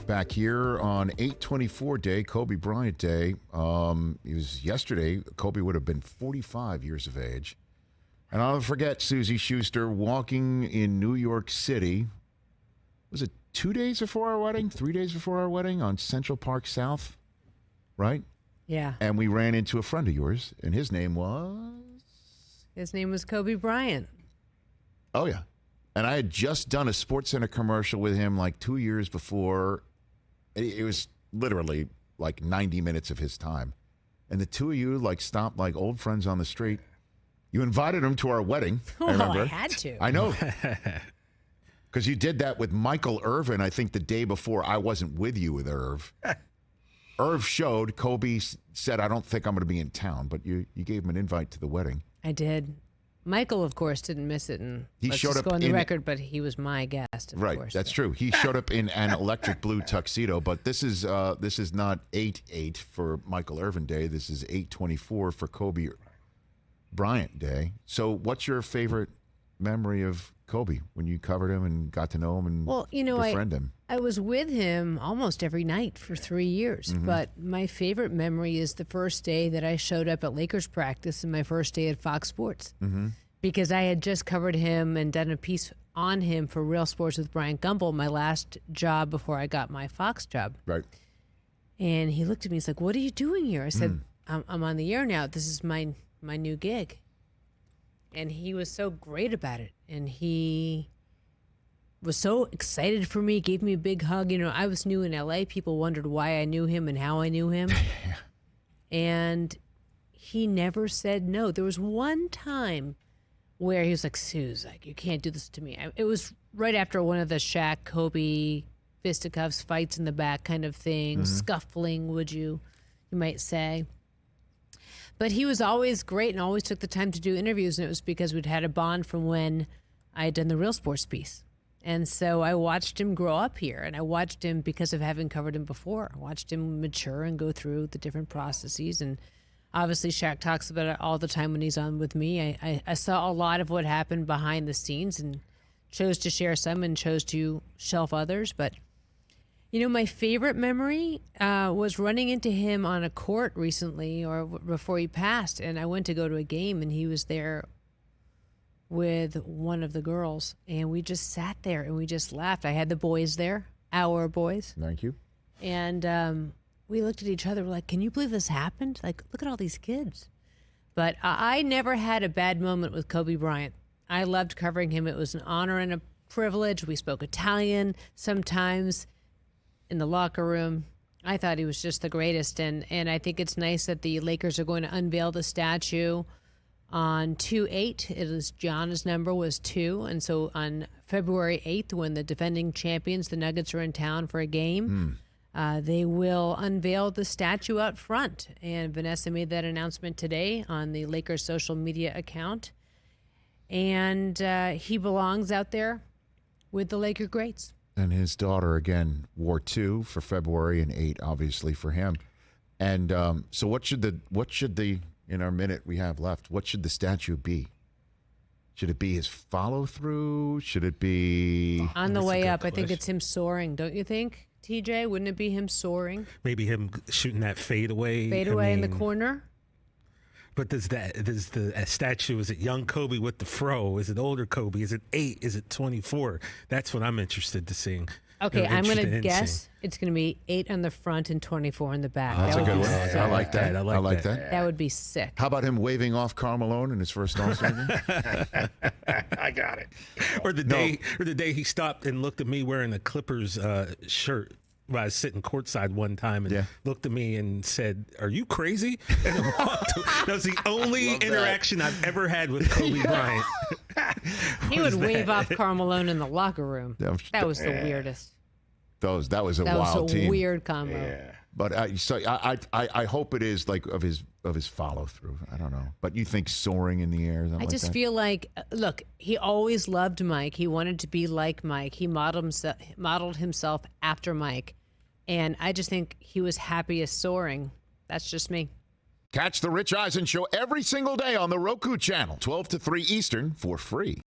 back here on 8/24 day, Kobe Bryant Day. It was yesterday. Kobe would have been 45 years of age. And I'll never forget Suzy Shuster walking in New York City. Was it 2 days before our wedding? 3 days before our wedding on Central Park South? Right? Yeah. And we ran into a friend of yours, and his name was? His name was Kobe Bryant. Oh, yeah. And I had just done a SportsCenter commercial with him like 2 years before. It was literally like 90 minutes of his time. And the two of you like stopped like old friends on the street. You invited him to our wedding. Oh, I remember. I had to. I know. Because you did that with Michael Irvin, I think the day before. I wasn't with you with Irv. Irv showed. Kobe said, I don't think I'm going to be in town. But you gave him an invite to the wedding. I did. Michael, of course, didn't miss it, and he let's showed just up go on the in, record. But he was my guest, of right? course. That's true. He showed up in an electric blue tuxedo. But this is not 8/8 for Michael Irvin Day. This is 8/24 for Kobe Bryant Day. So, what's your favorite memory of Kobe when you covered him and got to know him and befriend him? I was with him almost every night for 3 years, but my favorite memory is the first day that I showed up at Lakers practice and my first day at Fox Sports, because I had just covered him and done a piece on him for Real Sports with Brian Gumbel, my last job before I got my Fox job. Right. And he looked at me, he's like, "What are you doing here?" I said, I'm on the air now. This is my new gig. And he was so great about it. And he was so excited for me, gave me a big hug. You know, I was new in LA. People wondered why I knew him and how I knew him. And he never said no. There was one time where he was like, "Suze, like, you can't do this to me." It was right after one of the Shaq, Kobe fisticuffs, fights in the back kind of thing, scuffling, you might say. But he was always great and always took the time to do interviews, and it was because we'd had a bond from when I had done the Real Sports piece. And so I watched him grow up here, and I watched him because of having covered him before. I watched him mature and go through the different processes. And obviously Shaq talks about it all the time when he's on with me. I saw a lot of what happened behind the scenes and chose to share some and chose to shelf others. But you know, my favorite memory was running into him on a court recently or before he passed. And I went to go to a game, and he was there with one of the girls. And we just sat there and we just laughed. I had the boys there, our boys. Thank you. And we looked at each other. We're like, "Can you believe this happened? Like, look at all these kids." But I never had a bad moment with Kobe Bryant. I loved covering him. It was an honor and a privilege. We spoke Italian sometimes in the locker room. I thought he was just the greatest, and I think it's nice that the Lakers are going to unveil the statue on 2/8. It is Gianna's number was 2, and so on February 8th, when the defending champions, the Nuggets, are in town for a game, they will unveil the statue out front. And Vanessa made that announcement today on the Lakers social media account, and he belongs out there with the Laker greats. And his daughter, again, wore 2 for February and 8, obviously, for him. And so what should the, in our minute we have left, what should the statue be? Should it be his follow-through? Should it be... On the way up, I think it's him soaring, don't you think, TJ? Wouldn't it be him soaring? Maybe him shooting that fadeaway. In the corner? But does the statue, is it young Kobe with the fro? Is it older Kobe? Is it 8? Is it 24? That's what I'm interested to seeing. Okay, I'm going to guess it's going to be 8 on the front and 24 in the back. That's a good one. Sick. I like that. I like that. That would be sick. How about him waving off Karl Malone in his first All-Star game? I got it. Or the day he stopped and looked at me wearing a Clippers shirt. Well, I was sitting courtside one time and looked at me and said, "Are you crazy?" And that was the only interaction I've ever had with Kobe Bryant. He would wave off Karl Malone in the locker room. That was the weirdest. That was a wild team. That was a weird combo. Yeah. But I hope it is like of his follow through. I don't know. But you think soaring in the air? I just feel like, look, he always loved Mike. He wanted to be like Mike. He modeled himself after Mike, and I just think he was happiest soaring. That's just me. Catch the Rich Eisen Show every single day on the Roku channel, 12 to 3 Eastern, for free.